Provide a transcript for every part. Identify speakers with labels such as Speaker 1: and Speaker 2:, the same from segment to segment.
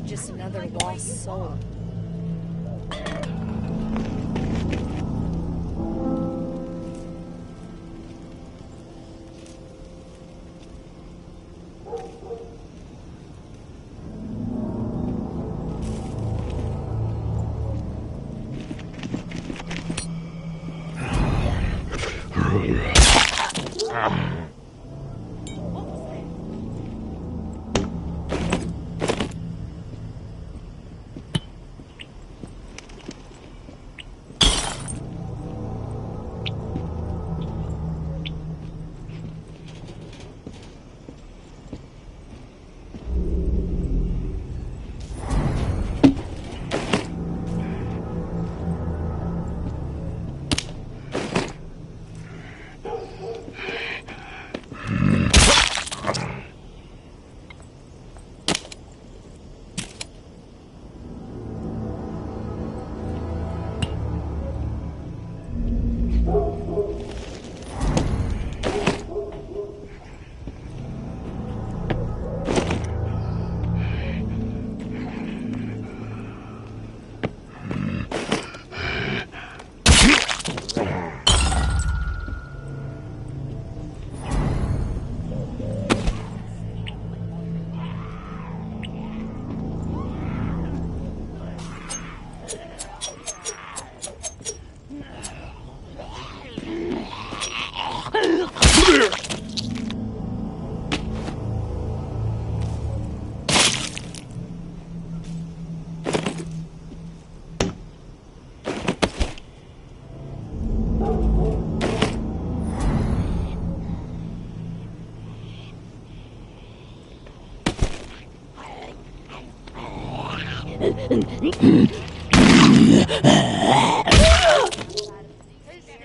Speaker 1: Just another lost soul.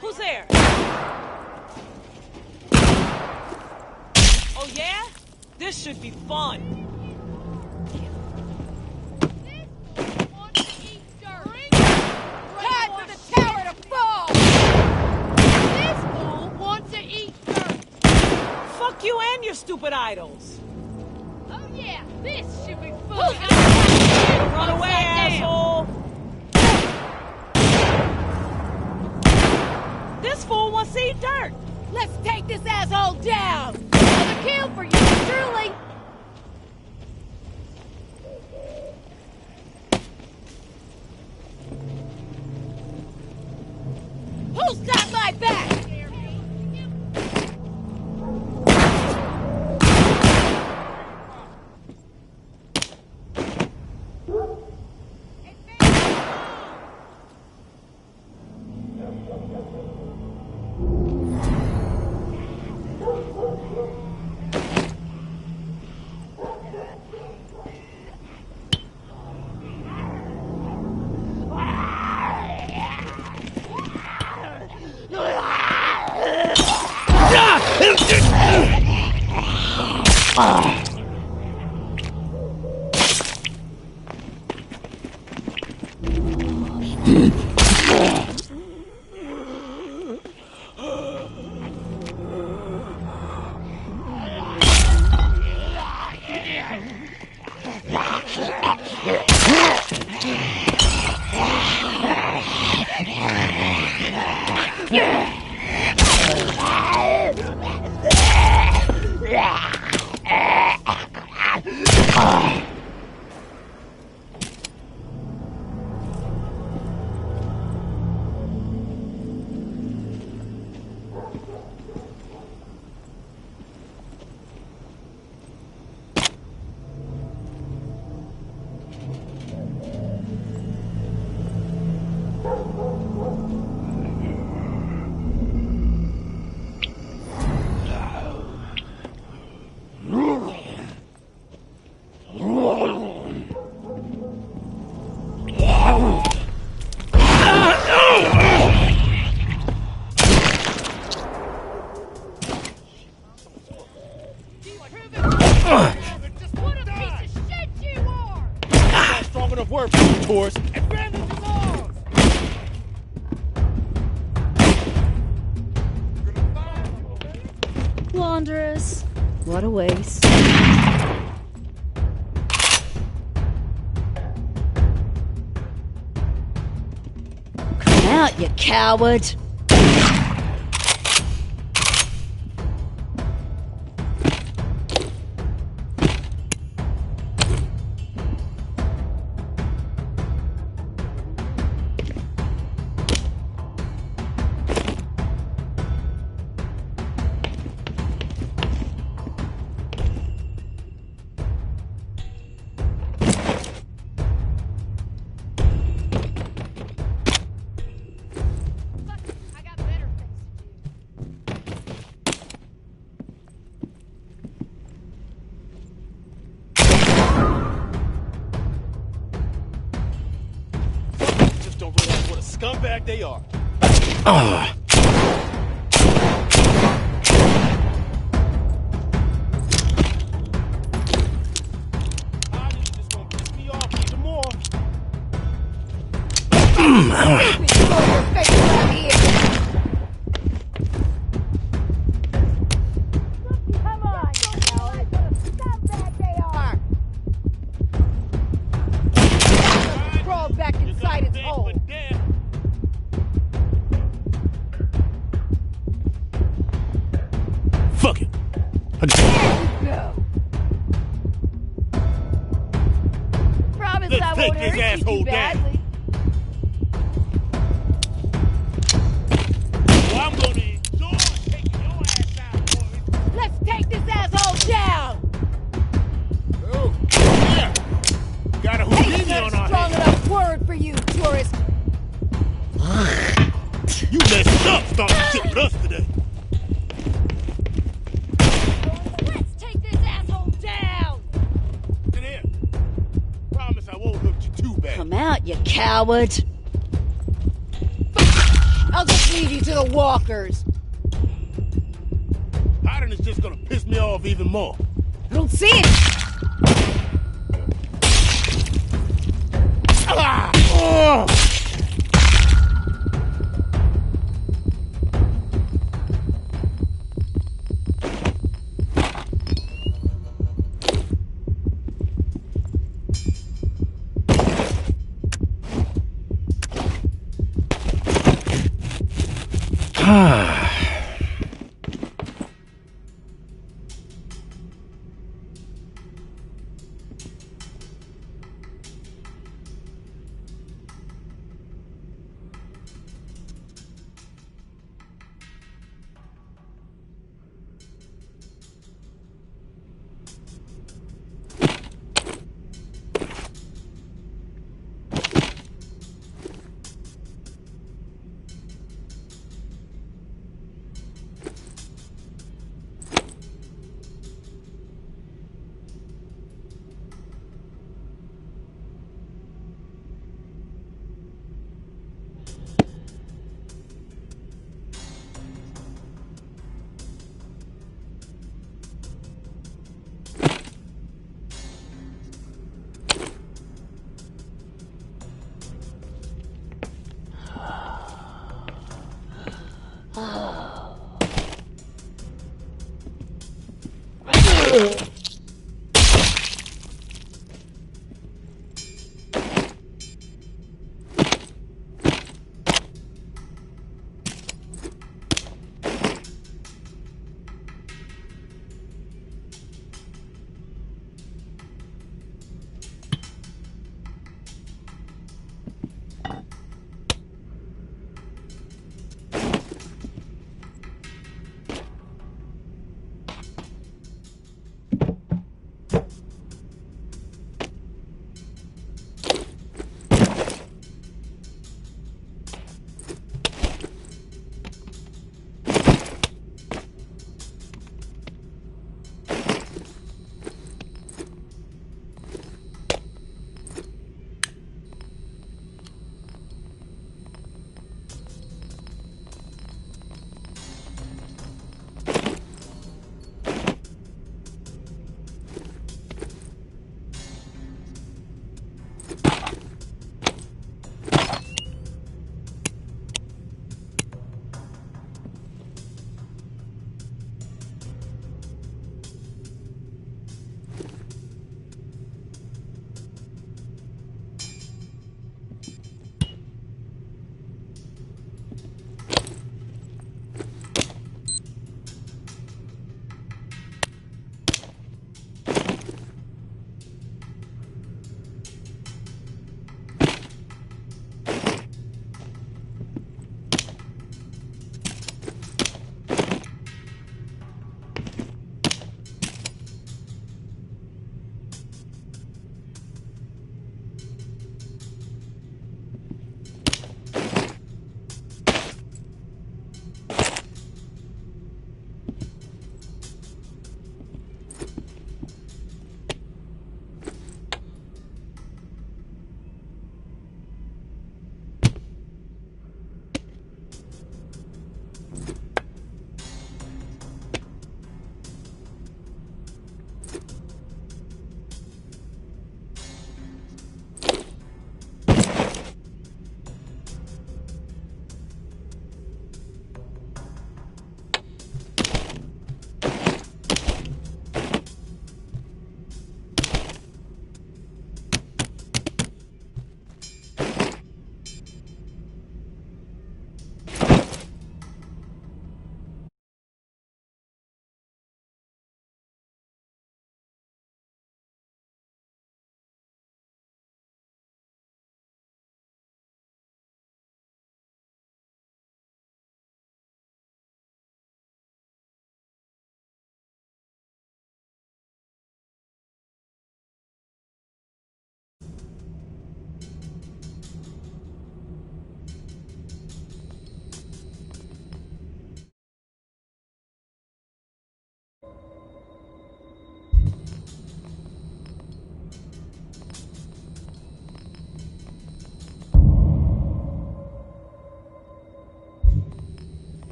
Speaker 2: Who's there? Oh yeah? This should be fun.
Speaker 3: Time for the tower to fall! This fool wants to eat dirt!
Speaker 2: Fuck you and your stupid idols.
Speaker 3: Oh yeah, this should be fun!
Speaker 2: Run away, asshole! This fool wants to eat dirt.
Speaker 3: Let's take this asshole down! Another kill for you, truly! Who's got my back?
Speaker 4: tourist. Advantage is ours!
Speaker 1: Wanderers. What a waste. Come out, you coward!
Speaker 3: I got better things to do.
Speaker 4: Just don't realize what a scumbag they are. Obviously, just gonna piss me off even more.
Speaker 3: Throw your face out here. Come on, coward. What a scumbag they are. Crawl back
Speaker 4: You're
Speaker 3: inside
Speaker 4: gonna
Speaker 3: its
Speaker 4: beg
Speaker 3: hole.
Speaker 4: for death. Fuck it.
Speaker 3: Go. Promise
Speaker 4: Let's
Speaker 3: I
Speaker 4: take
Speaker 3: won't
Speaker 4: this
Speaker 3: hurt you
Speaker 4: asshole
Speaker 3: too
Speaker 4: down.
Speaker 3: badly.
Speaker 4: Well, I'm gonna enjoy taking your ass out, boy.
Speaker 3: Let's take this asshole down.
Speaker 4: Oh, yeah. Got a Houdini
Speaker 3: Ain't no
Speaker 4: on our
Speaker 3: strong
Speaker 4: hands.
Speaker 3: enough word for you, tourist.
Speaker 4: You messed up starting shit with us today.
Speaker 3: Let's take this asshole down.
Speaker 4: Sit here. Promise I won't hurt you too bad.
Speaker 1: Come out, you coward!
Speaker 3: I'll just leave you to the walkers.
Speaker 4: Hiding is just gonna piss me off even more.
Speaker 3: I don't see it.
Speaker 4: Ah! Oh!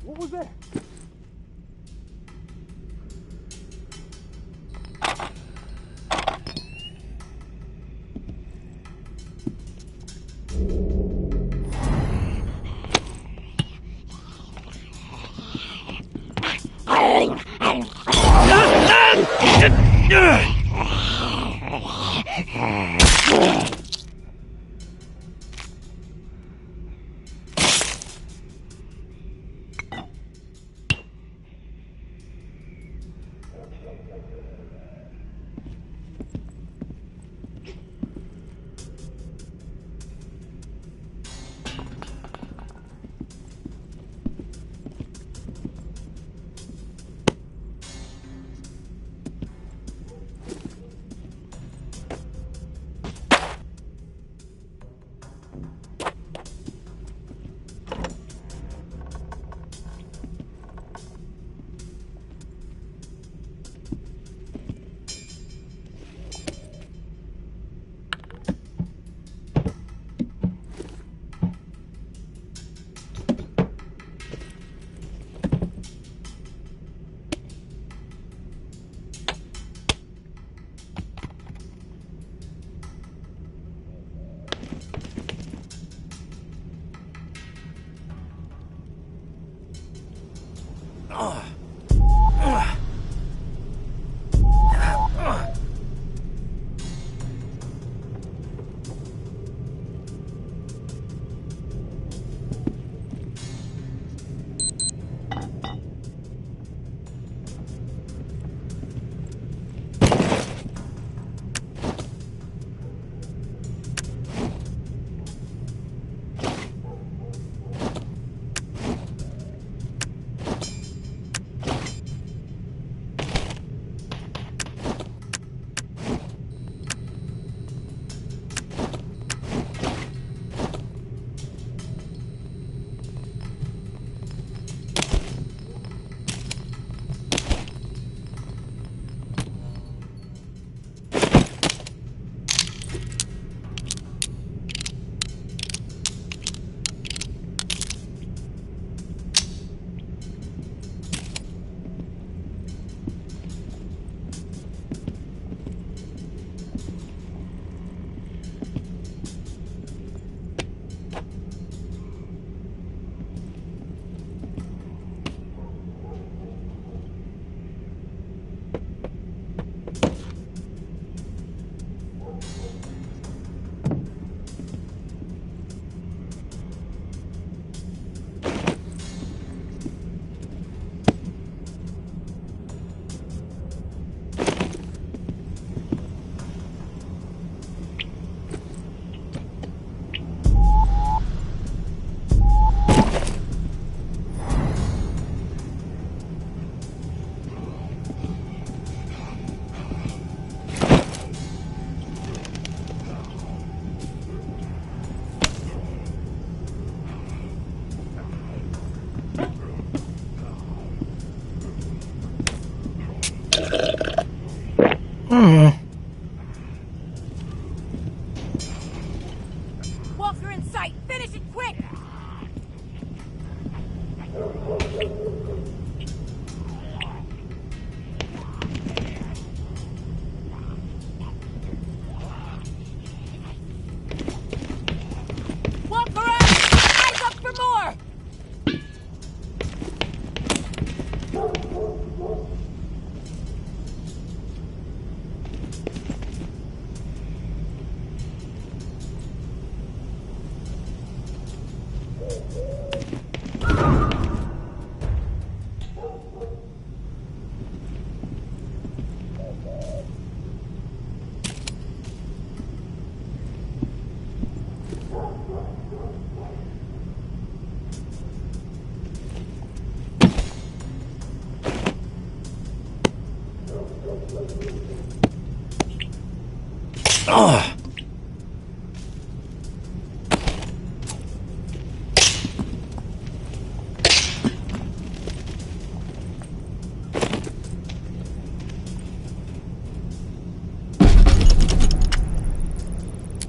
Speaker 4: What was that?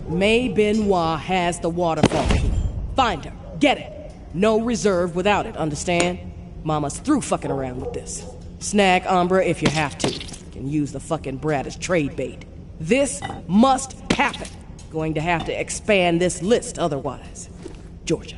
Speaker 5: May Benoit has the waterfall key. Find her. Get it. No reserve without it, understand? Mama's through fucking around with this. Snag Umbra if you have to. Can use the fucking brat as trade bait. This must happen. Going to have to expand this list otherwise. Georgia.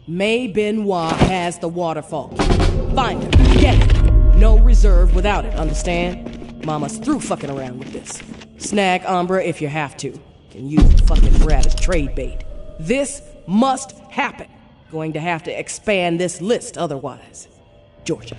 Speaker 5: May Benoit has the waterfall. Find her. Get it. No reserve without it, understand? Mama's through fucking around with this. Snag Umbra if you have to. Can use the fucking brat as trade bait. This must happen. Going to have to expand this list otherwise. Georgia.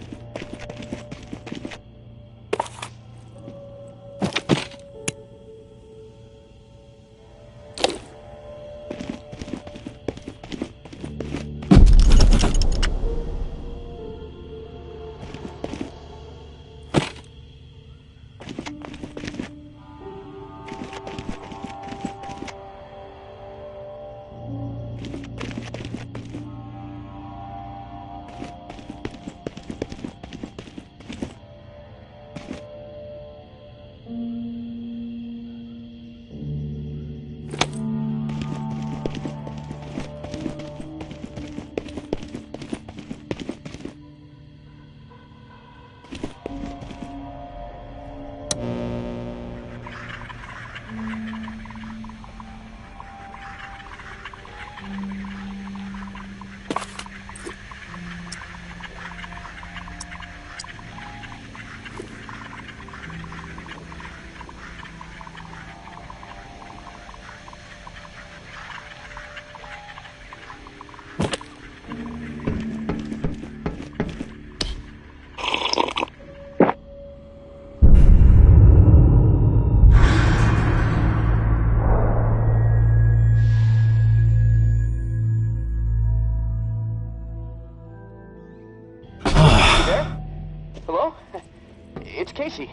Speaker 6: Casey,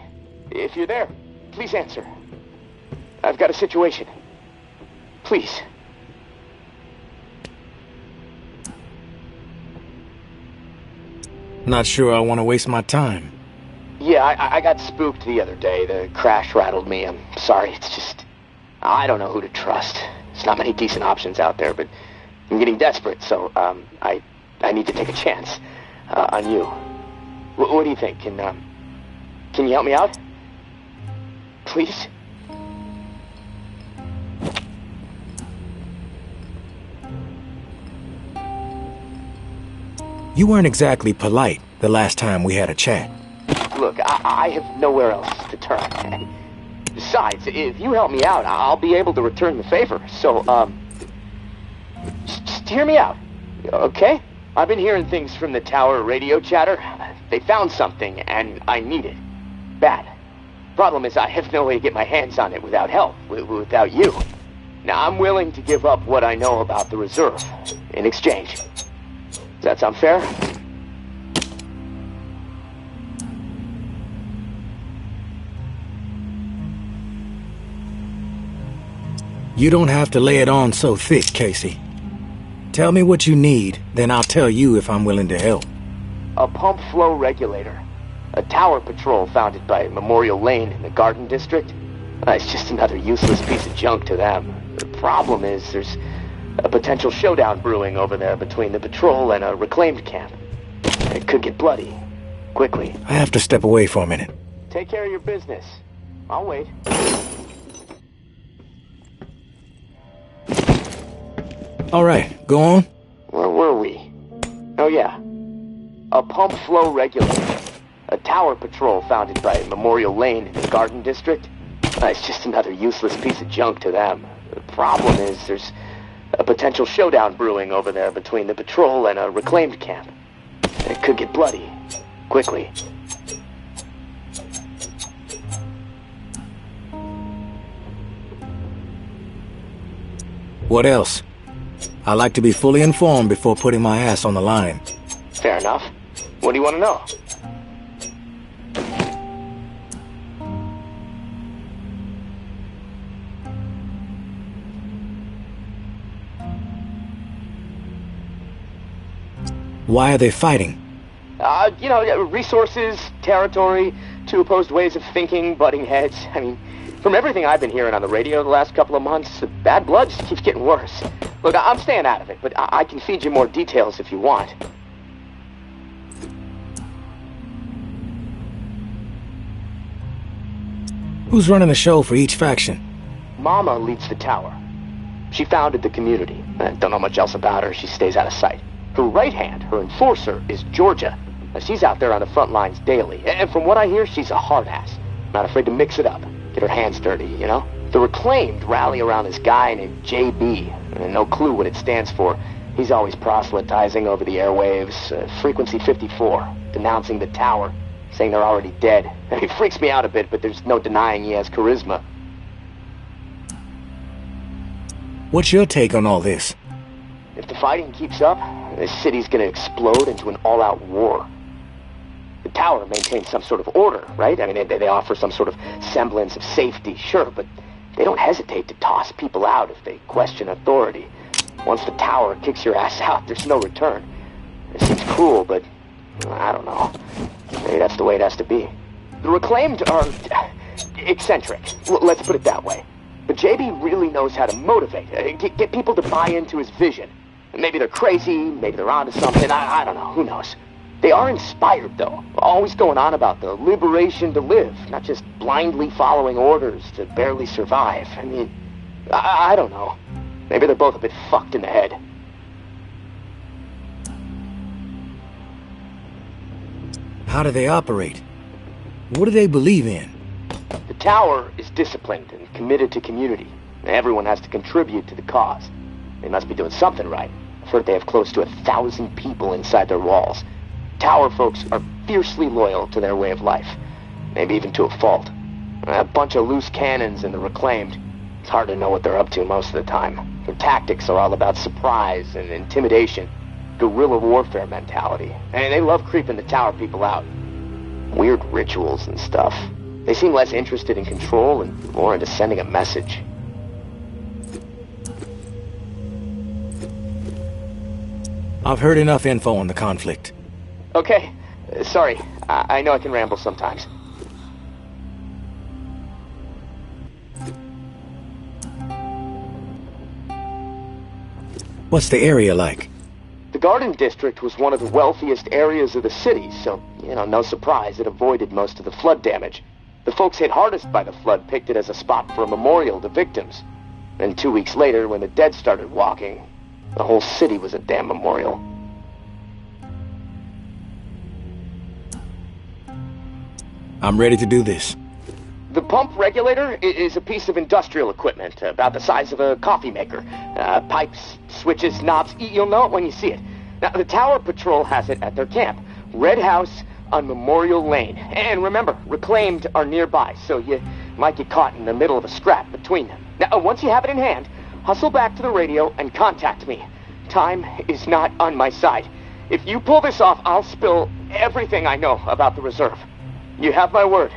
Speaker 6: if you're there, please answer. I've got a situation. Please.
Speaker 7: Not sure I want to waste my time.
Speaker 6: Yeah, I got spooked the other day. The crash rattled me. I'm sorry, it's just... I don't know who to trust. There's not many decent options out there, but I'm getting desperate, so, I need to take a chance, on you. What do you think? Can you help me out? Please?
Speaker 7: You weren't exactly polite the last time we had a chat.
Speaker 6: Look, I have nowhere else to turn. And besides, if you help me out, I'll be able to return the favor. So, just hear me out, okay? I've been hearing things from the tower radio chatter. They found something, and I need it. Bad. Problem is, I have no way to get my hands on it without help, without you. Now, I'm willing to give up what I know about the reserve in exchange. Does that sound fair?
Speaker 7: You don't have to lay it on so thick, Casey. Tell me what you need, then I'll tell you if I'm willing to help.
Speaker 6: A pump flow regulator. A tower patrol founded by Memorial Lane in the Garden District. It's just another useless piece of junk to them. The problem is there's a potential showdown brewing over there between the patrol and a reclaimed camp. It could get bloody. Quickly.
Speaker 7: I have to step away for a minute.
Speaker 6: Take care of your business. I'll wait.
Speaker 7: All right, go on.
Speaker 6: Where were we? Oh yeah. A pump flow regulator. A tower patrol founded by Memorial Lane in the Garden District. It's just another useless piece of junk to them. The problem is there's a potential showdown brewing over there between the patrol and a reclaimed camp. It could get bloody. Quickly.
Speaker 7: What else? I like to be fully informed before putting my ass on the line.
Speaker 6: Fair enough. What do you want to know?
Speaker 7: Why are they fighting?
Speaker 6: Resources, territory, two opposed ways of thinking, butting heads. I mean, from everything I've been hearing on the radio the last couple of months, the bad blood just keeps getting worse. Look, I'm staying out of it, but I can feed you more details if you want.
Speaker 7: Who's running the show for each faction?
Speaker 6: Mama leads the tower. She founded the community. I don't know much else about her. She stays out of sight. Her right hand, her enforcer, is Georgia. Now, she's out there on the front lines daily, and from what I hear, she's a hard ass. Not afraid to mix it up, get her hands dirty, you know? The Reclaimed rally around this guy named JB, and no clue what it stands for. He's always proselytizing over the airwaves, frequency 54, denouncing the tower, saying they're already dead. He freaks me out a bit, but there's no denying he has charisma.
Speaker 7: What's your take on all this?
Speaker 6: If the fighting keeps up, this city's gonna explode into an all-out war. The tower maintains some sort of order, right? I mean, they offer some sort of semblance of safety, sure, but they don't hesitate to toss people out if they question authority. Once the tower kicks your ass out, there's no return. It seems cruel, but I don't know. Maybe that's the way it has to be. The Reclaimed are eccentric, let's put it that way. But JB really knows how to motivate, get people to buy into his vision. Maybe they're crazy, maybe they're onto something, I don't know, who knows. They are inspired, though, always going on about the liberation to live, not just blindly following orders to barely survive. I mean, I don't know. Maybe they're both a bit fucked in the head.
Speaker 7: How do they operate? What do they believe in?
Speaker 6: The tower is disciplined and committed to community. Everyone has to contribute to the cause. They must be doing something right. I've heard they have close to 1,000 people inside their walls. Tower folks are fiercely loyal to their way of life, maybe even to a fault. A bunch of loose cannons in the Reclaimed. It's hard to know what they're up to most of the time. Their tactics are all about surprise and intimidation, guerrilla warfare mentality, and they love creeping the tower people out. Weird rituals and stuff. They seem less interested in control and more into sending a message.
Speaker 7: I've heard enough info on the conflict.
Speaker 6: Okay, sorry. I know I can ramble sometimes.
Speaker 7: What's the area like?
Speaker 6: The Garden District was one of the wealthiest areas of the city, so, no surprise it avoided most of the flood damage. The folks hit hardest by the flood picked it as a spot for a memorial to victims. And 2 weeks later, when the dead started walking, the whole city was a damn memorial.
Speaker 7: I'm ready to do this.
Speaker 6: The pump regulator is a piece of industrial equipment, about the size of a coffee maker. Pipes, switches, knobs, you'll know it when you see it. Now, the Tower Patrol has it at their camp, Red House on Memorial Lane. And remember, Reclaimed are nearby, so you might get caught in the middle of a scrap between them. Now, once you have it in hand, hustle back to the radio and contact me. Time is not on my side. If you pull this off, I'll spill everything I know about the reserve. You have my word.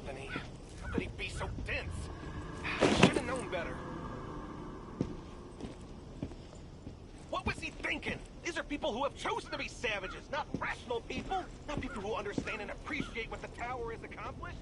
Speaker 8: Anthony, how could he be so dense? I should have known better. What was he thinking? These are people who have chosen to be savages, not rational people. Not people who understand and appreciate what the tower has accomplished.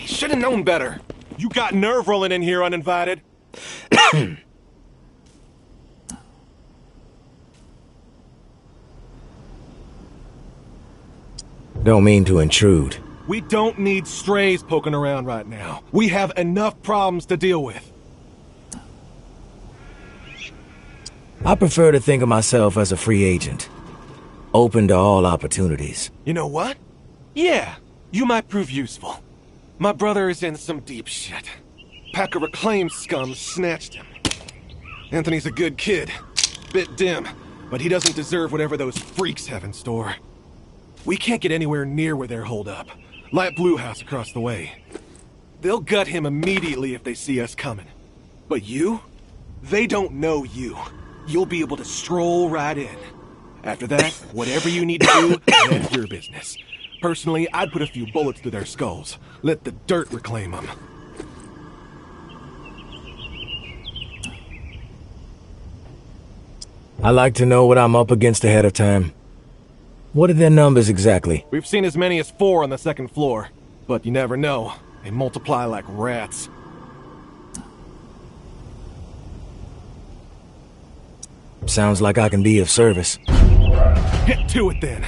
Speaker 8: Should have known better. You got nerve rolling in here uninvited.
Speaker 7: Don't mean to intrude.
Speaker 8: We don't need strays poking around right now. We have enough problems to deal with.
Speaker 7: I prefer to think of myself as a free agent. Open to all opportunities.
Speaker 8: You know what? Yeah, you might prove useful. My brother is in some deep shit. pack of reclaimed scum snatched him. Anthony's a good kid. Bit dim, but he doesn't deserve whatever those freaks have in store. We can't get anywhere near where they're holed up. Light Blue House across the way. They'll gut him immediately if they see us coming. But you? They don't know you. You'll be able to stroll right in. After that, whatever you need to do, that's your business. Personally, I'd put a few bullets through their skulls. Let the dirt reclaim them.
Speaker 7: I like to know what I'm up against ahead of time. What are their numbers exactly?
Speaker 8: We've seen as many as 4 on the 2nd floor. But you never know. They multiply like rats.
Speaker 7: Sounds like I can be of service.
Speaker 8: Get to it then.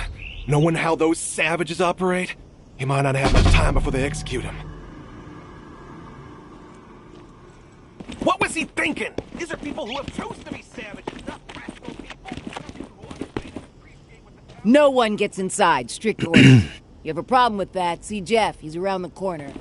Speaker 8: Knowing how those savages operate, he might not have much time before they execute him. What was he thinking? These are people who have chosen to be savages, not rational people.
Speaker 9: No one gets inside. Strict orders. You have a problem with that, see Jeff. He's around the corner.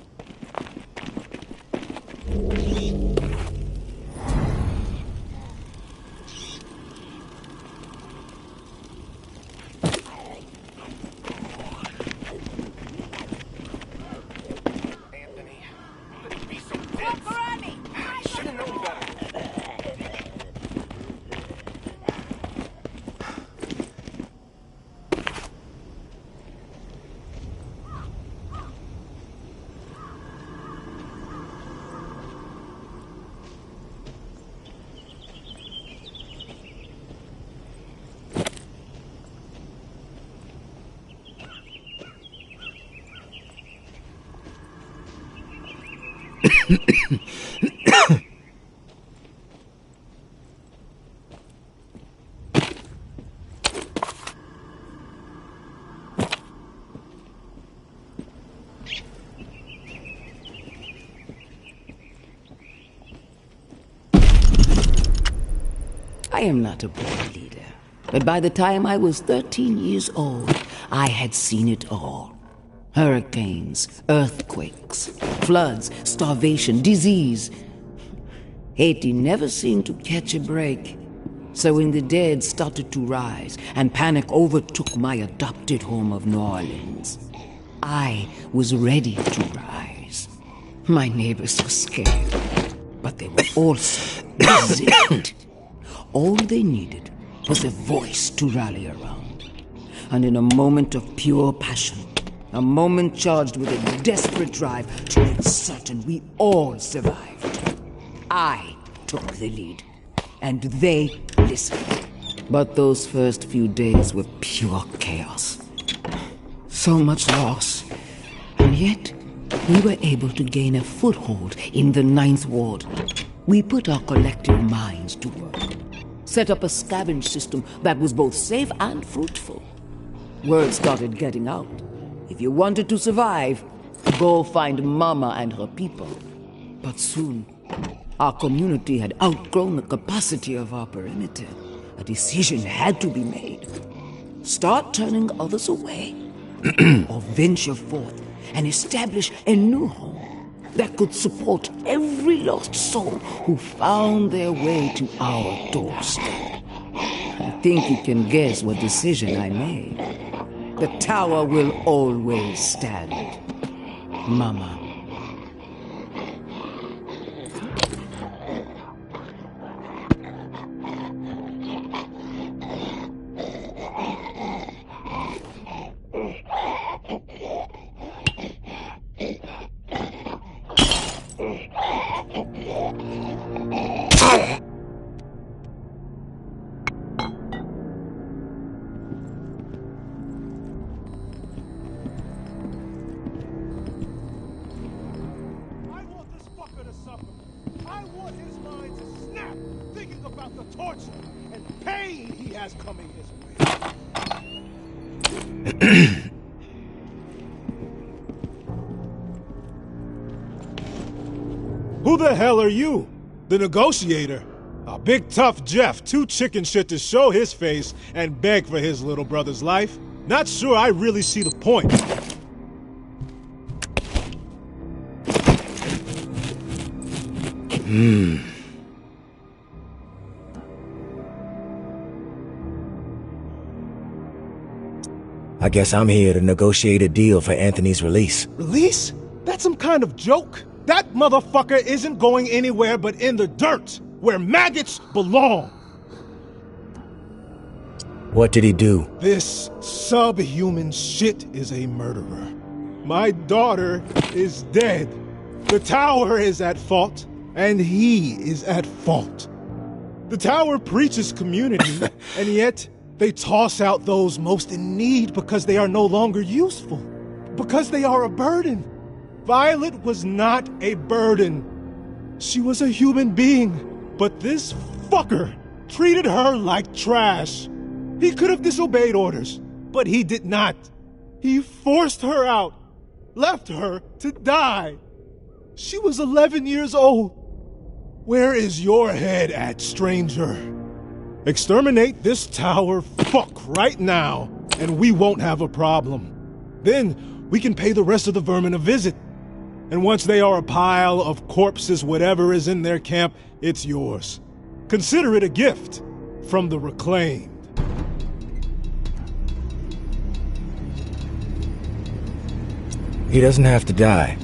Speaker 9: I am not a boy leader, but by the time I was 13 years old, I had seen it all. Hurricanes, earthquakes, floods, starvation, disease. Haiti never seemed to catch a break. So when the dead started to rise and panic overtook my adopted home of New Orleans, I was ready to rise. My neighbors were scared, but they were also resilient. All they needed was a voice to rally around. And in a moment of pure passion, a moment charged with a desperate drive to make certain we all survived, I took the lead, and they listened. But those first few days were pure chaos. So much loss, and yet we were able to gain a foothold in the 9th Ward. We put our collective minds to work. Set up a scavenge system that was both safe and fruitful. Word started getting out. If you wanted to survive, go find Mama and her people. But soon, our community had outgrown the capacity of our perimeter. A decision had to be made. Start turning others away, or venture forth and establish a new home that could support every lost soul who found their way to our doorstep. I think you can guess what decision I made. The tower will always stand. Mama.
Speaker 10: Who the hell are you? The negotiator? A big tough Jeff, too chicken shit to show his face and beg for his little brother's life? Not sure I really see the point.
Speaker 7: I guess I'm here to negotiate a deal for Anthony's release.
Speaker 10: Release? That's some kind of joke. That motherfucker isn't going anywhere but in the dirt, where maggots belong.
Speaker 7: What did he do?
Speaker 10: This subhuman shit is a murderer. My daughter is dead. The tower is at fault, and he is at fault. The tower preaches community, and yet they toss out those most in need because they are no longer useful, because they are a burden. Violet was not a burden. She was a human being, but this fucker treated her like trash. He could have disobeyed orders, but he did not. He forced her out, left her to die. She was 11 years old. Where is your head at, stranger? Exterminate this tower fuck right now, and we won't have a problem. Then we can pay the rest of the vermin a visit. And once they are a pile of corpses, whatever is in their camp, it's yours. Consider it a gift from the Reclaimed.
Speaker 7: He doesn't have to die.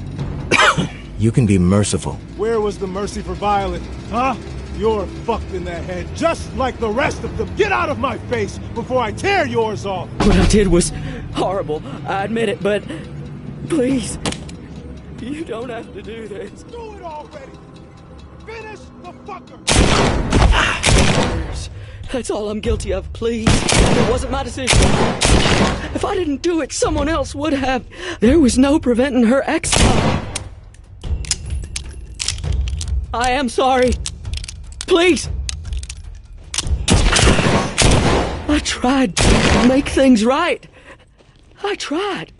Speaker 7: You can be merciful.
Speaker 10: Where was the mercy for Violet, huh? You're fucked in that head, just like the rest of them. Get out of my face before I tear yours off!
Speaker 11: What I did was horrible, I admit it, but please, you don't have to do this.
Speaker 10: Do it already! Finish the fucker!
Speaker 11: That's all I'm guilty of, please. It wasn't my decision. If I didn't do it, someone else would have. There was no preventing her exile. I am sorry. Please. I tried to make things right. I tried.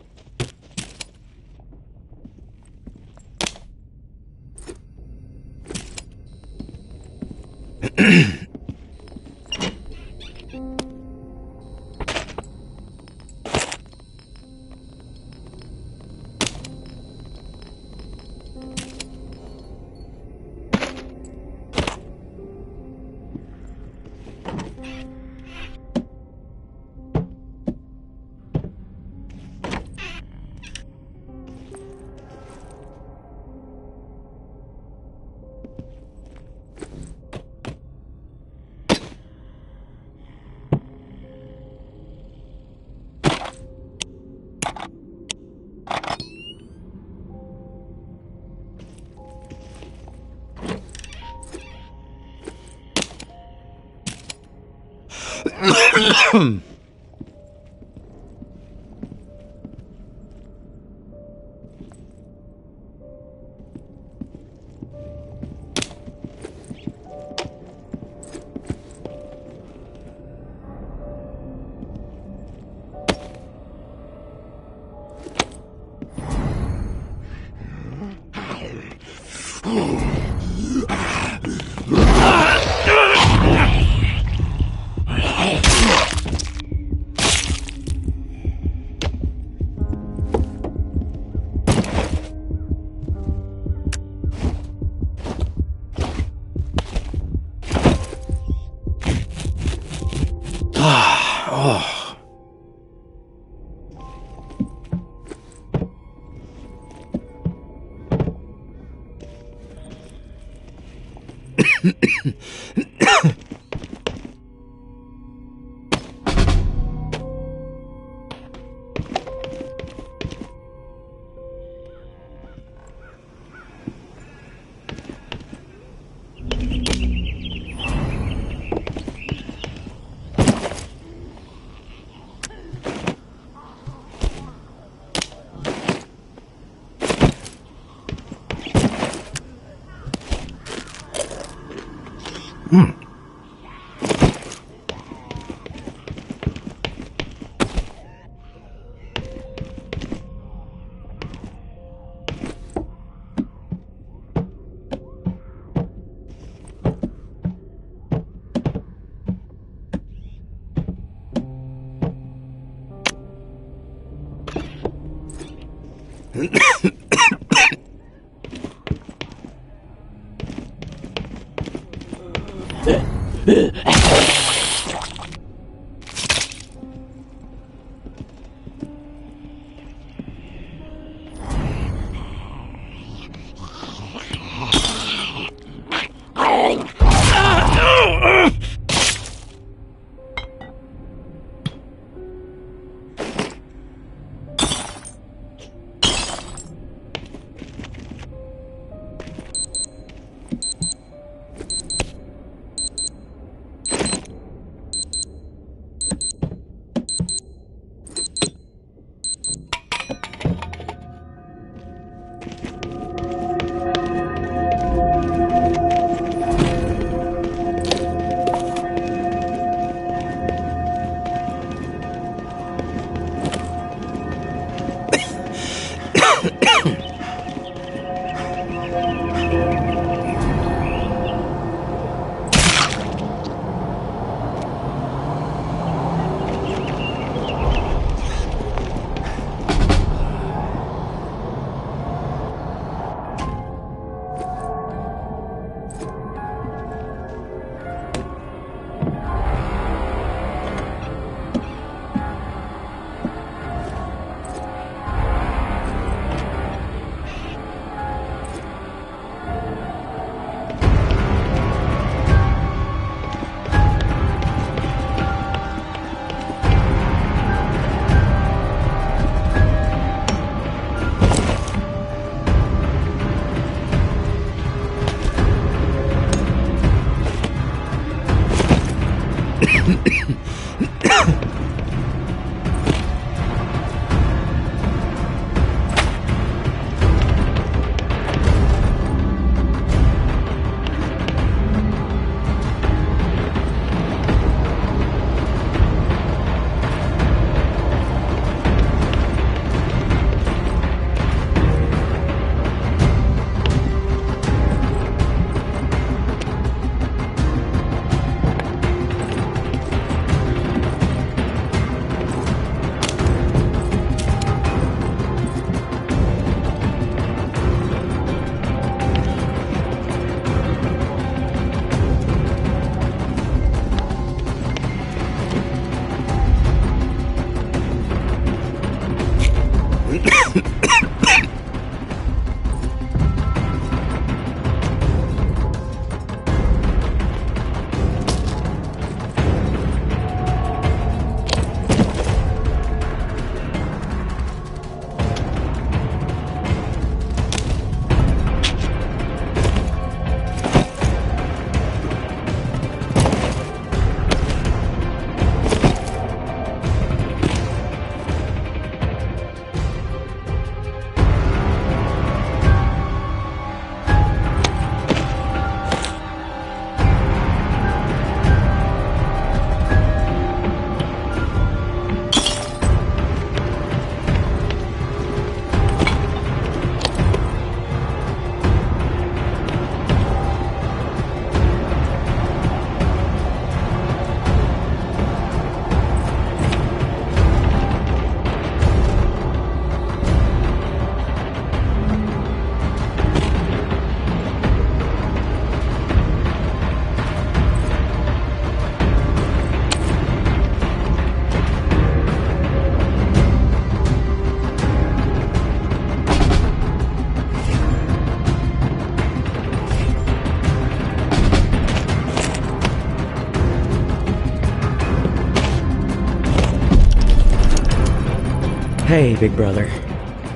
Speaker 11: Hey, big brother.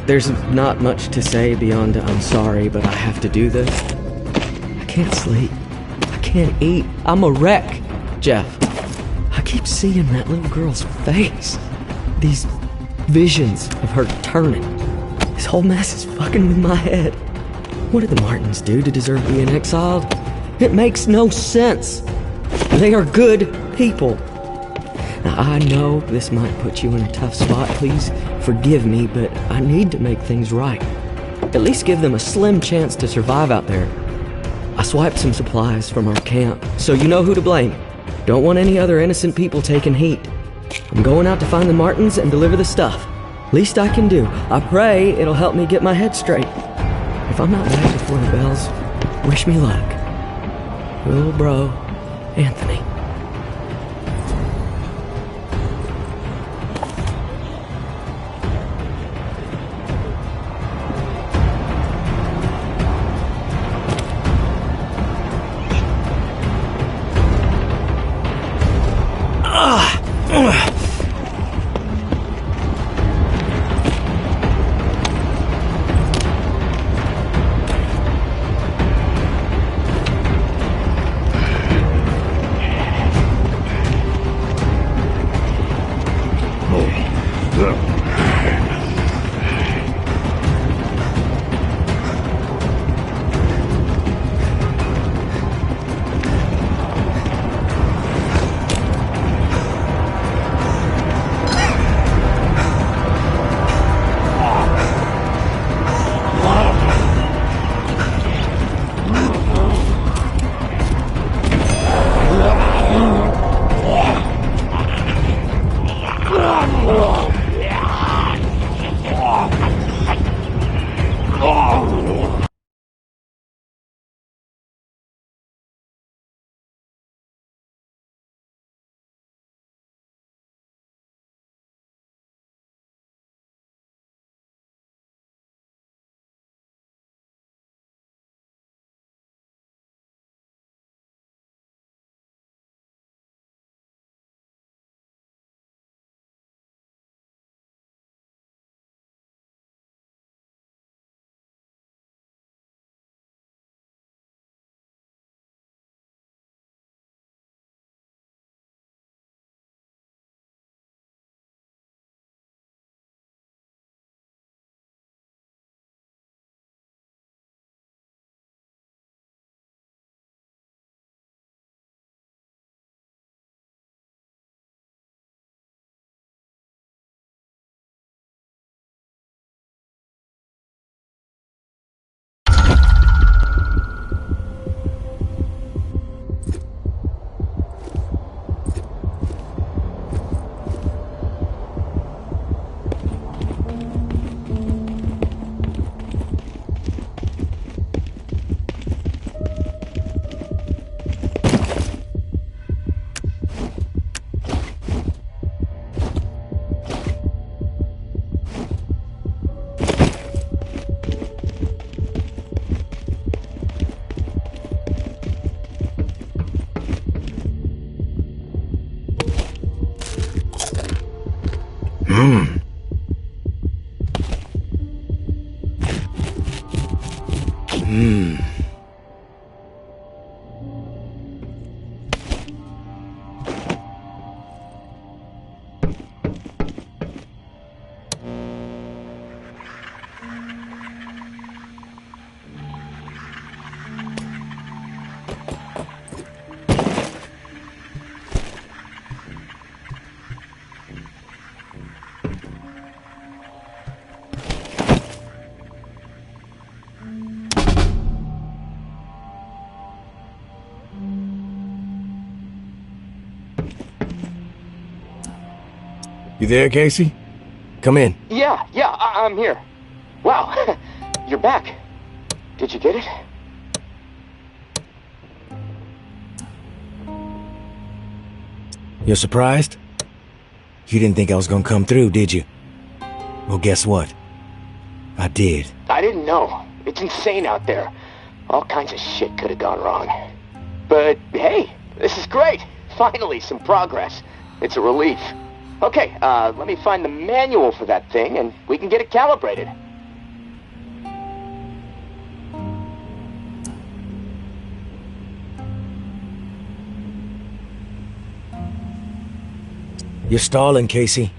Speaker 11: There's not much to say beyond I'm sorry, but I have to do this. I can't sleep. I can't eat. I'm a wreck, Jeff. I keep seeing that little girl's face. These visions of her turning. This whole mess is fucking with my head. What did the Martins do to deserve being exiled? It makes no sense. They are good people. Now, I know this might put you in a tough spot. Please forgive me, but I need to make things right. At least give them a slim chance to survive out there. I swiped some supplies from our camp, so you know who to blame. Don't want any other innocent people taking heat. I'm going out to find the Martins and deliver the stuff. Least I can do. I pray it'll help me get my head straight. If I'm not back before the bells, wish me luck. Little bro, Anthony.
Speaker 7: You there, Casey? Come in.
Speaker 6: Yeah, I'm here. Wow, you're back. Did you get it?
Speaker 7: You're surprised? You didn't think I was gonna come through, did you? Well, guess what? I did.
Speaker 6: I didn't know. It's insane out there. All kinds of shit could have gone wrong. But hey, this is great. Finally, some progress. It's a relief. Okay, let me find the manual for that thing and we can get it calibrated.
Speaker 7: You're stalling, Casey.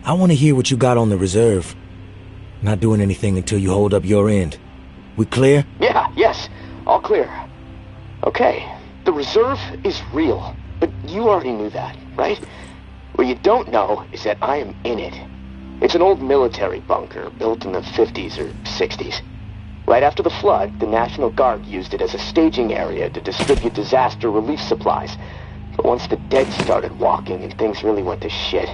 Speaker 7: I want to hear what you got on the reserve. Not doing anything until you hold up your end. We clear?
Speaker 6: Yes, all clear. Okay, the reserve is real, but you already knew that, right? What you don't know is that I am in it. It's an old military bunker built in the 50s or 60s. Right after the flood, the National Guard used it as a staging area to distribute disaster relief supplies. But once the dead started walking and things really went to shit,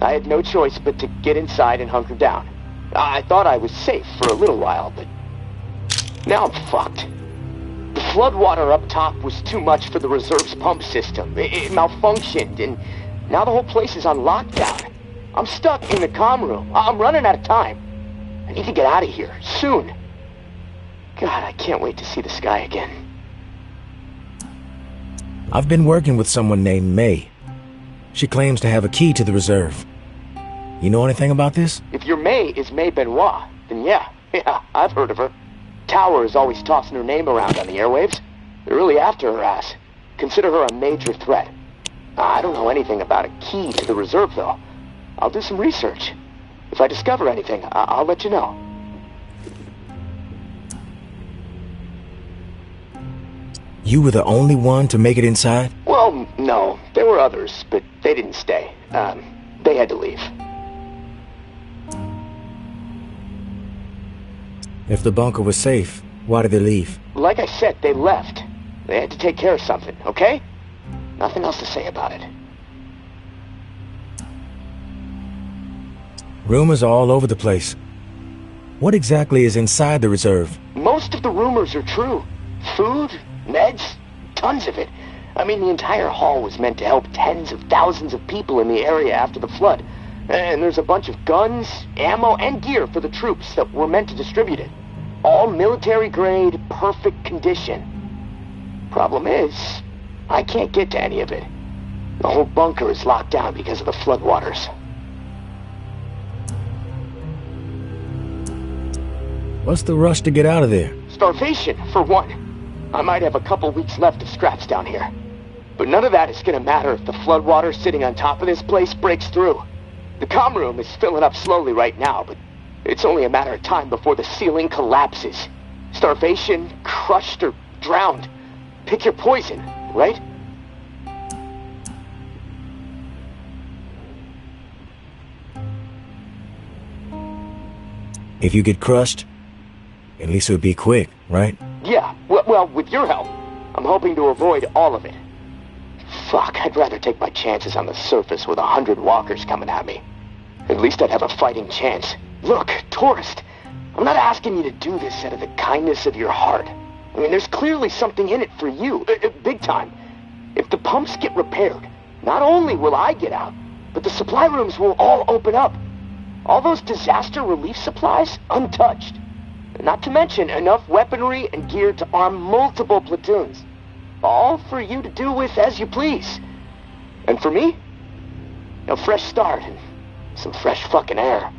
Speaker 6: I had no choice but to get inside and hunker down. I thought I was safe for a little while, but now I'm fucked. The floodwater up top was too much for the reserve's pump system. It malfunctioned, and now the whole place is on lockdown. I'm stuck in the comm room. I'm running out of time. I need to get out of here, soon. God, I can't wait to see the sky again.
Speaker 7: I've been working with someone named May. She claims to have a key to the reserve. You know anything about this?
Speaker 6: If your May is May Benoit, then yeah, I've heard of her. Tower is always tossing her name around on the airwaves. They're really after her ass. Consider her a major threat. I don't know anything about a key to the reserve, though. I'll do some research. If I discover anything, I'll let you know.
Speaker 7: You were the only one to make it inside?
Speaker 6: Well, no. There were others, but they didn't stay. They had to leave.
Speaker 7: If the bunker was safe, why did they leave?
Speaker 6: Like I said, they left. They had to take care of something, okay? Nothing else to say about it.
Speaker 7: Rumors are all over the place. What exactly is inside the reserve?
Speaker 6: Most of the rumors are true. Food, meds, tons of it. I mean, the entire haul was meant to help tens of thousands of people in the area after the flood. And there's a bunch of guns, ammo, and gear for the troops that were meant to distribute it. All military-grade, perfect condition. Problem is, I can't get to any of it. The whole bunker is locked down because of the floodwaters.
Speaker 7: What's the rush to get out of there?
Speaker 6: Starvation, for one. I might have a couple weeks left of scraps down here. But none of that is gonna matter if the floodwater sitting on top of this place breaks through. The comm room is filling up slowly right now, but it's only a matter of time before the ceiling collapses. Starvation, crushed, or drowned. Pick your poison, right?
Speaker 7: If you get crushed, at least it would be quick, right?
Speaker 6: Yeah, well, with your help, I'm hoping to avoid all of it. Fuck, I'd rather take my chances on the surface with 100 walkers coming at me. At least I'd have a fighting chance. Look, tourist, I'm not asking you to do this out of the kindness of your heart. I mean, there's clearly something in it for you, big time. If the pumps get repaired, not only will I get out, but the supply rooms will all open up. All those disaster relief supplies, untouched. Not to mention enough weaponry and gear to arm multiple platoons. All for you to do with as you please. And for me, a fresh start and some fresh fucking air.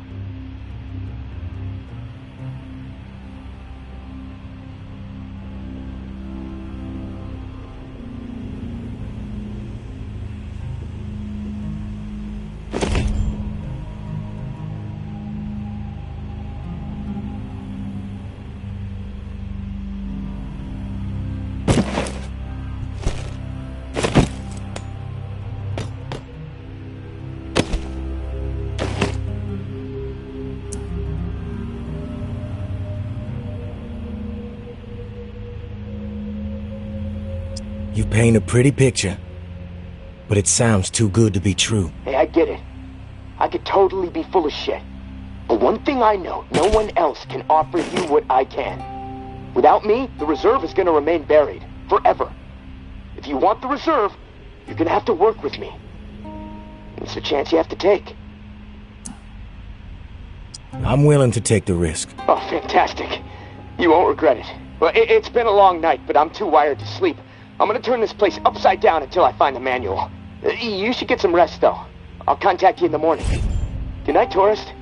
Speaker 7: You paint a pretty picture, but it sounds too good to be true.
Speaker 6: Hey, I get it. I could totally be full of shit. But one thing I know, no one else can offer you what I can. Without me, the reserve is gonna remain buried. Forever. If you want the reserve, you're gonna have to work with me. It's a chance you have to take.
Speaker 7: I'm willing to take the risk.
Speaker 6: Oh, fantastic. You won't regret it. Well, it's been a long night, but I'm too wired to sleep. I'm gonna turn this place upside down until I find the manual. You should get some rest, though. I'll contact you in the morning. Good night, tourist.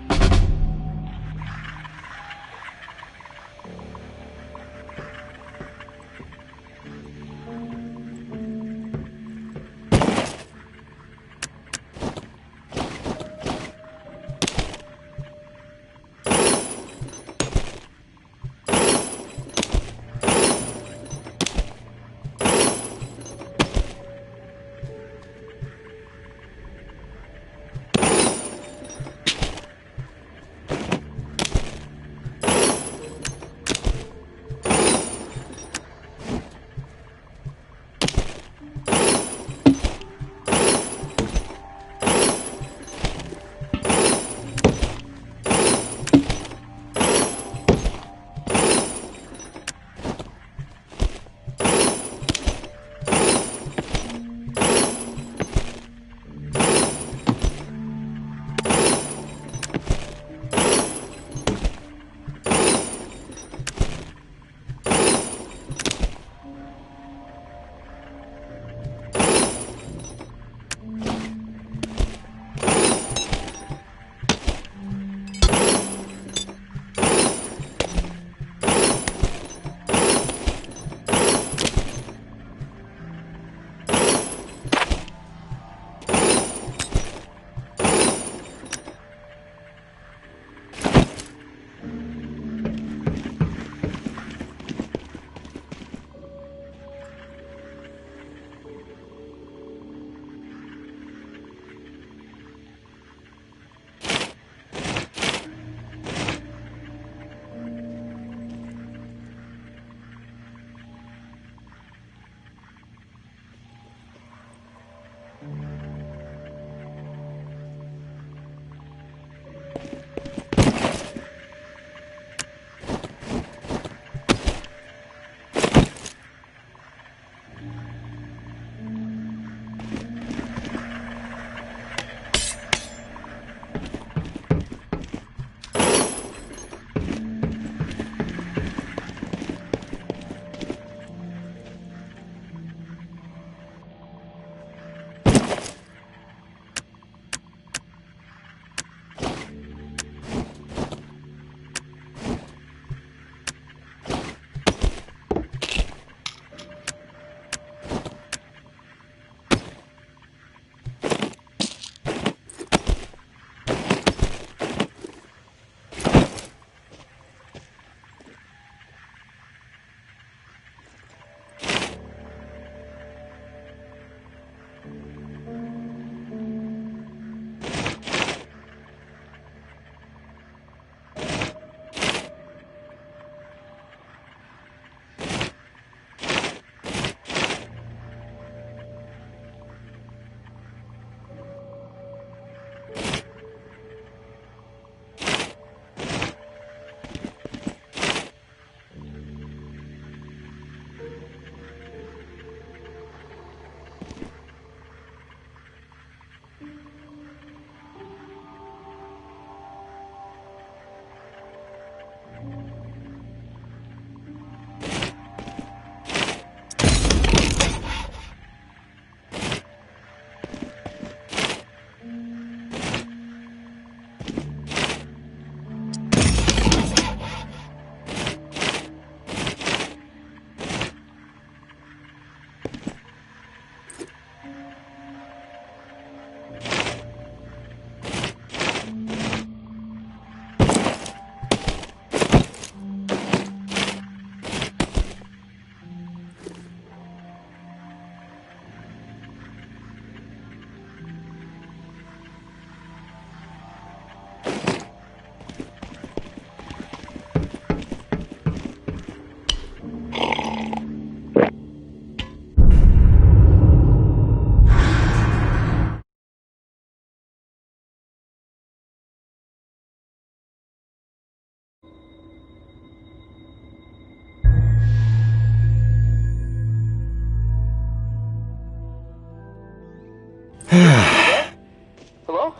Speaker 6: Hello?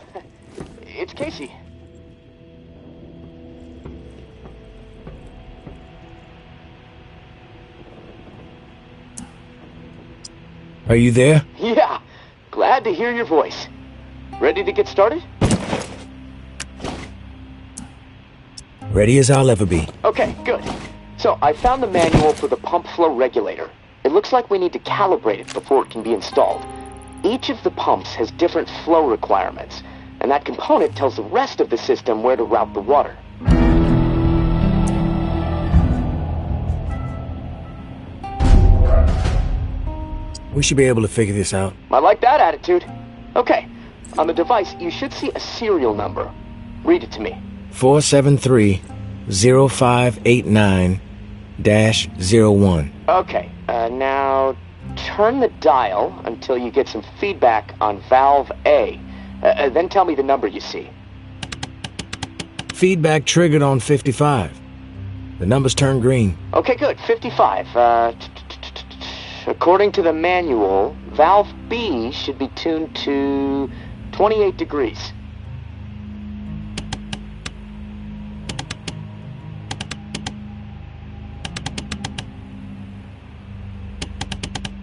Speaker 6: It's Casey.
Speaker 7: Are you there?
Speaker 6: Yeah, glad to hear your voice. Ready to get started?
Speaker 7: Ready as I'll ever be.
Speaker 6: Okay, good. So, I found the manual for the pump flow regulator. It looks like we need to calibrate it before it can be installed. Each of the pumps has different flow requirements, and that component tells the rest of the system where to route the water.
Speaker 7: We should be able to figure this out.
Speaker 6: I like that attitude. Okay, on the device, you should see a serial number. Read it to me.
Speaker 7: 473-0589-01.
Speaker 6: Okay, now turn the dial until you get some feedback on valve A. Then tell me the number you see.
Speaker 7: Feedback triggered on 55. The numbers turn green.
Speaker 6: Okay, good. 55. According to the manual, valve B should be tuned to 28 degrees.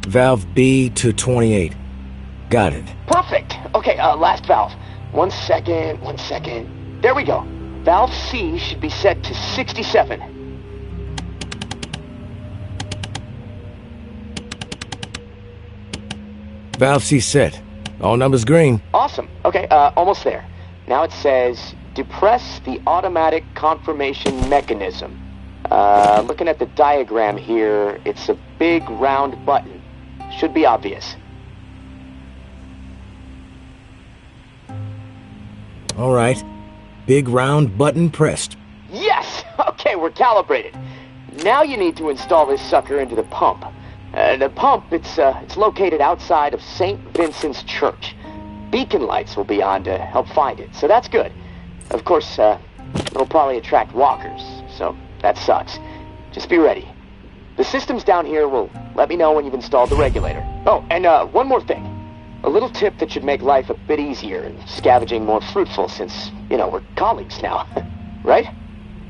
Speaker 7: Valve B to 28. Got it.
Speaker 6: Perfect. Okay, last valve. One second. There we go. Valve C should be set to 67.
Speaker 7: Valve C set. All numbers green.
Speaker 6: Awesome. Okay, almost there. Now it says, depress the automatic confirmation mechanism. Looking at the diagram here, it's a big round button. Should be obvious.
Speaker 7: All right. Big round button pressed.
Speaker 6: Yes! Okay, we're calibrated. Now you need to install this sucker into the pump. The pump, it's located outside of St. Vincent's Church. Beacon lights will be on to help find it, so that's good. Of course, it'll probably attract walkers, so that sucks. Just be ready. The systems down here will let me know when you've installed the regulator. Oh, and one more thing. A little tip that should make life a bit easier and scavenging more fruitful since, we're colleagues now. Right?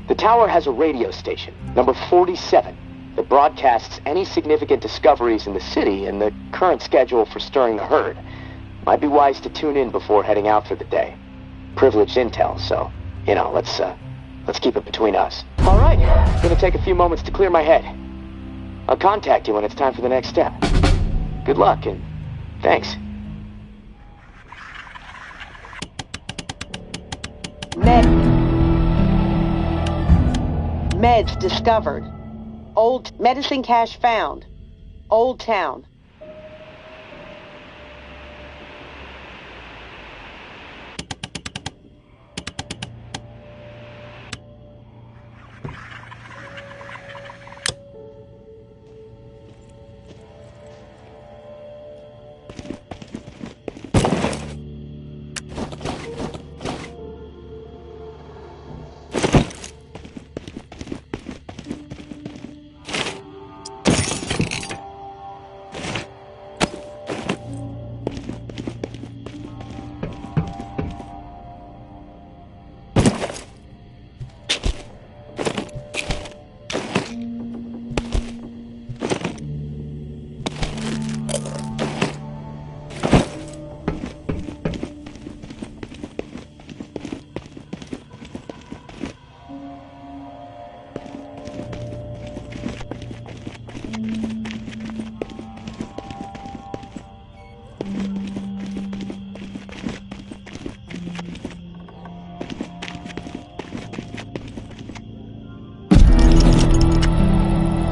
Speaker 6: The tower has a radio station, number 47, that broadcasts any significant discoveries in the city and the current schedule for stirring the herd. Might be wise to tune in before heading out for the day. Privileged intel, so, let's keep it between us. All right, gonna take a few moments to clear my head. I'll contact you when it's time for the next step. Good luck, and thanks.
Speaker 12: Meds discovered. Old medicine cache found. Old Town.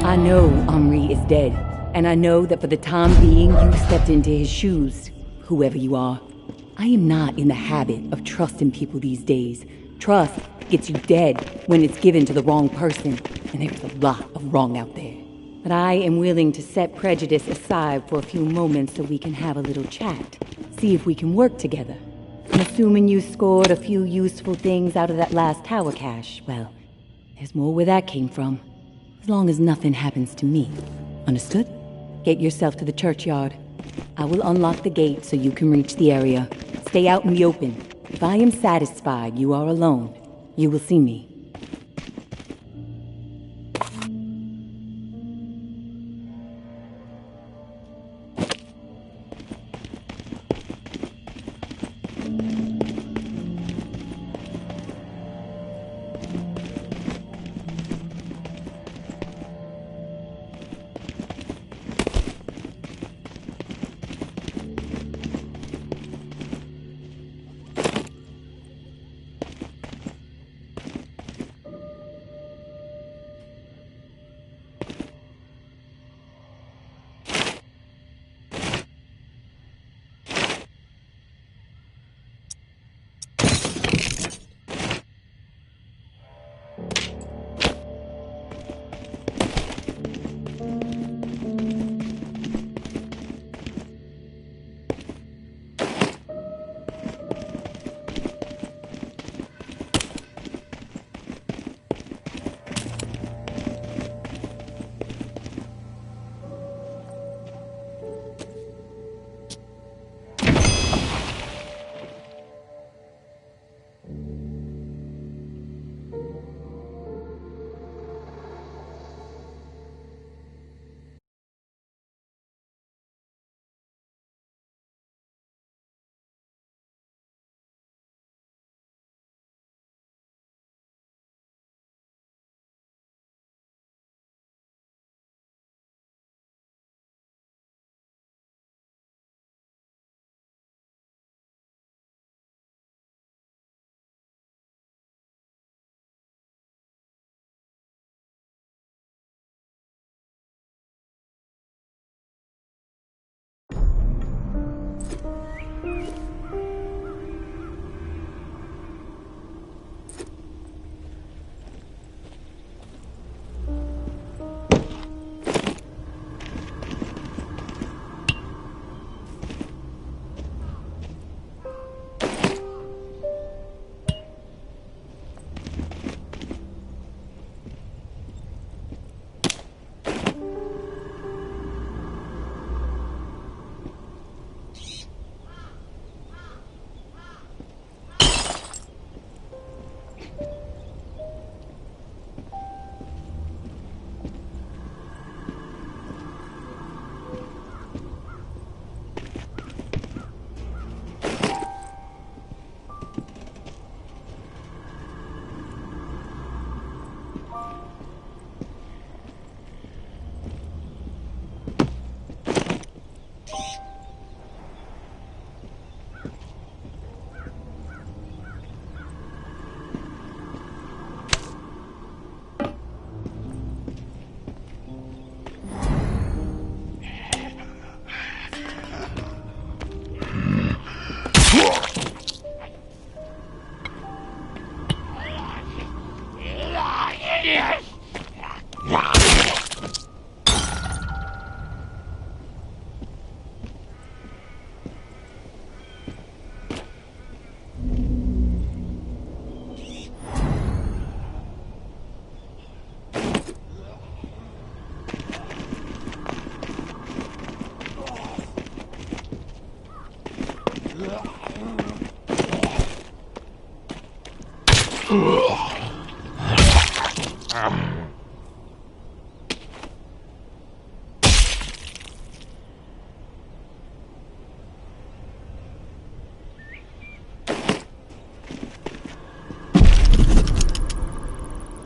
Speaker 13: I know Omri is dead, and I know that for the time being you stepped into his shoes, whoever you are. I am not in the habit of trusting people these days. Trust gets you dead when it's given to the wrong person, and there's a lot of wrong out there. But I am willing to set prejudice aside for a few moments so we can have a little chat, see if we can work together. I'm assuming you scored a few useful things out of that last tower cache. Well, there's more where that came from. As long as nothing happens to me. Understood? Get yourself to the churchyard. I will unlock the gate so you can reach the area. Stay out in the open. If I am satisfied you are alone, you will see me.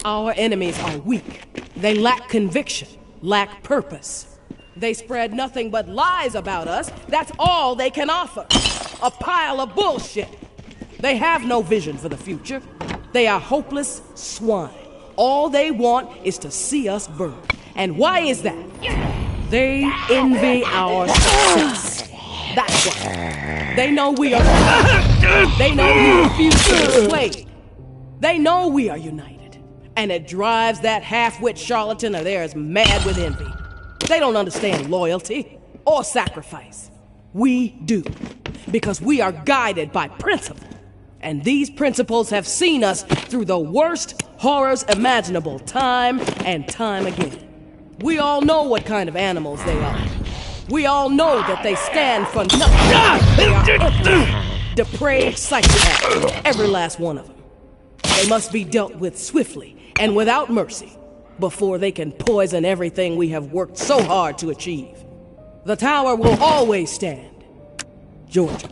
Speaker 5: Our enemies are weak. They lack conviction, lack purpose. They spread nothing but lies about us. That's all they can offer. A pile of bullshit. They have no vision for the future. They are hopeless swine. All they want is to see us burn. And why is that? They envy our success. That's why. They know we are. They know we refuse to be swayed. They know we are united. And it drives that half-wit charlatan of theirs mad with envy. They don't understand loyalty or sacrifice. We do. Because we are guided by principle. And these principles have seen us through the worst horrors imaginable time and time again. We all know what kind of animals they are. We all know that they stand for nothing. They are empty, depraved psychopaths, every last one of them. They must be dealt with swiftly and without mercy before they can poison everything we have worked so hard to achieve. The tower will always stand. Georgia.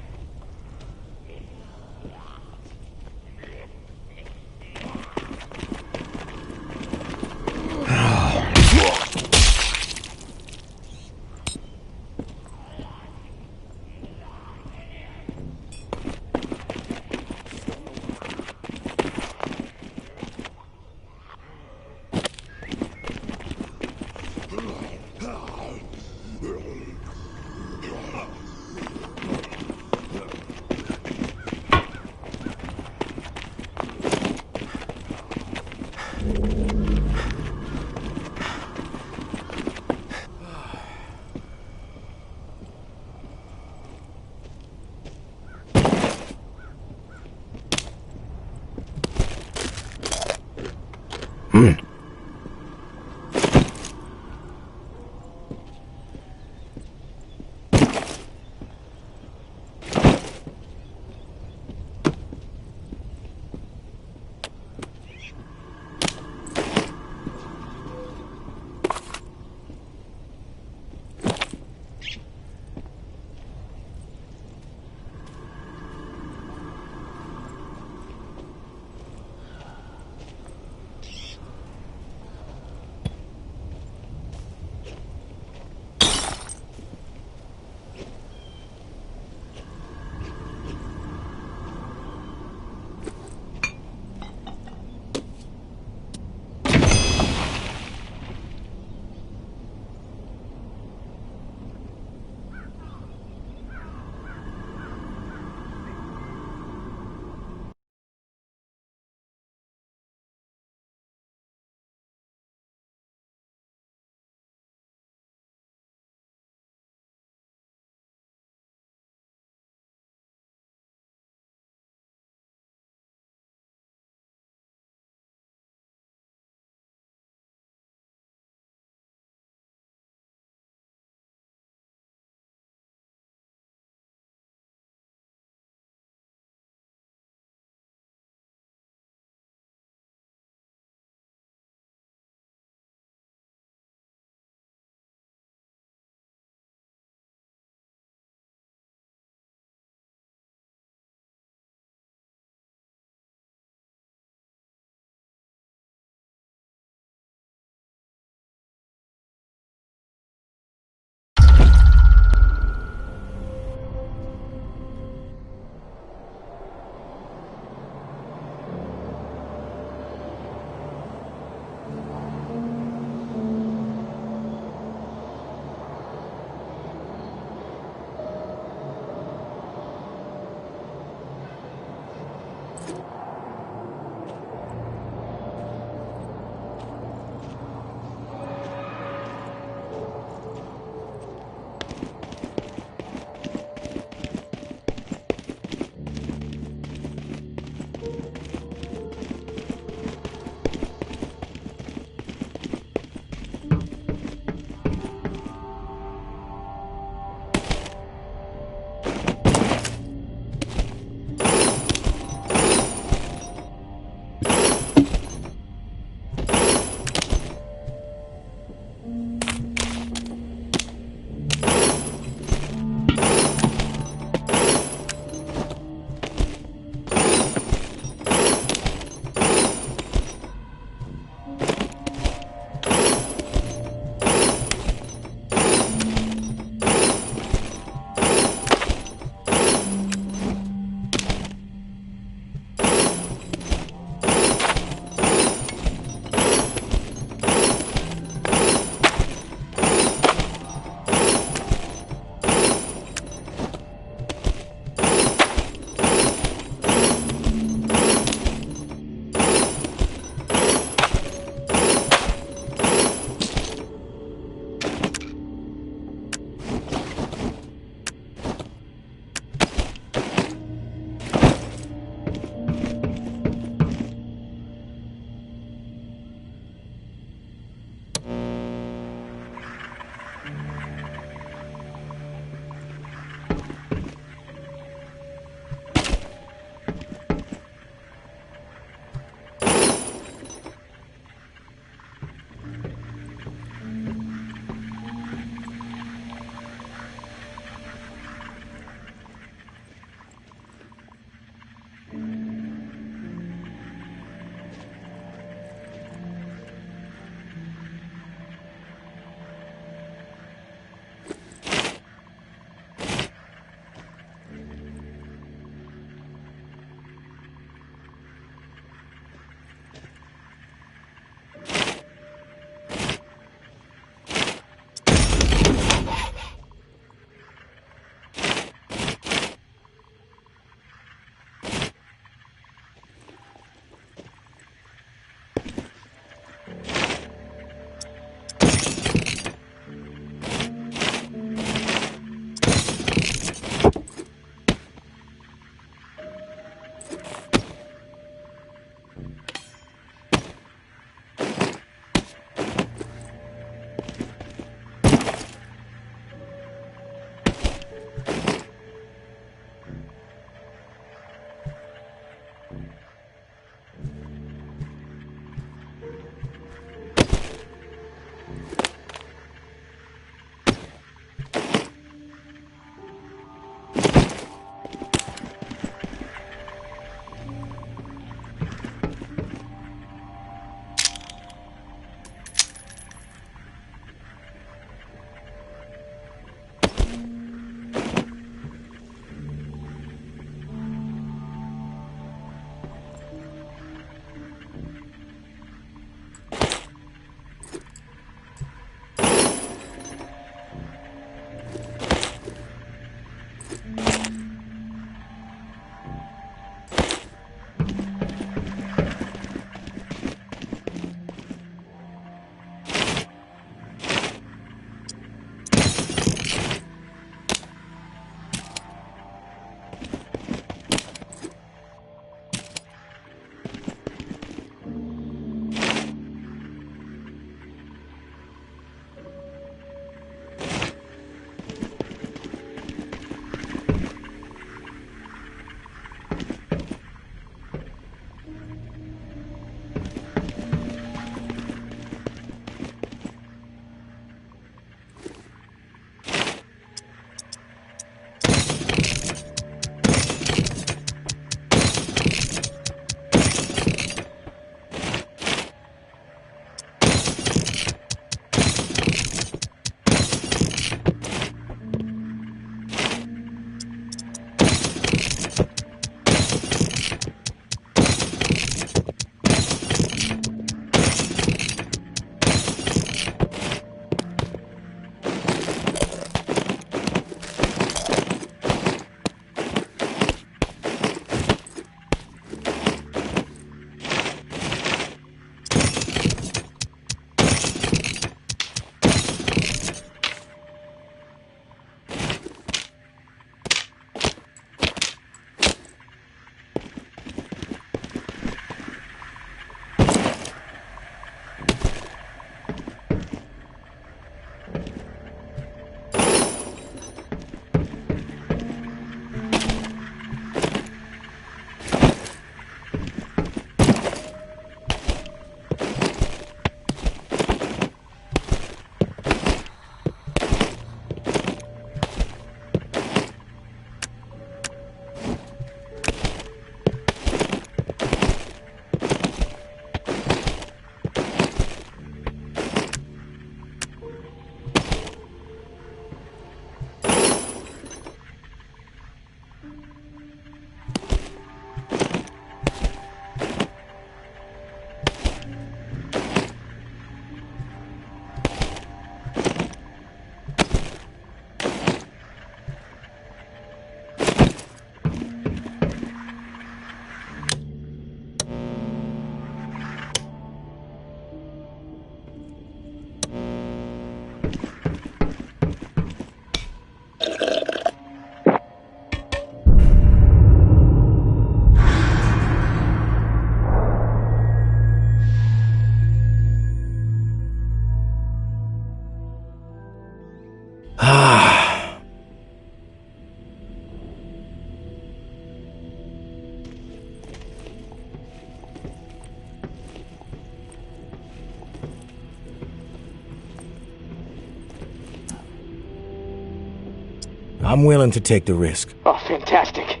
Speaker 7: I'm willing to take the risk.
Speaker 6: Oh, fantastic.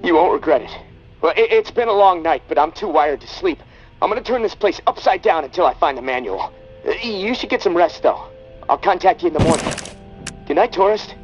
Speaker 6: You won't regret it. Well, it's been a long night, but I'm too wired to sleep. I'm gonna turn this place upside down until I find the manual. You should get some rest, though. I'll contact you in the morning. Good night, tourist.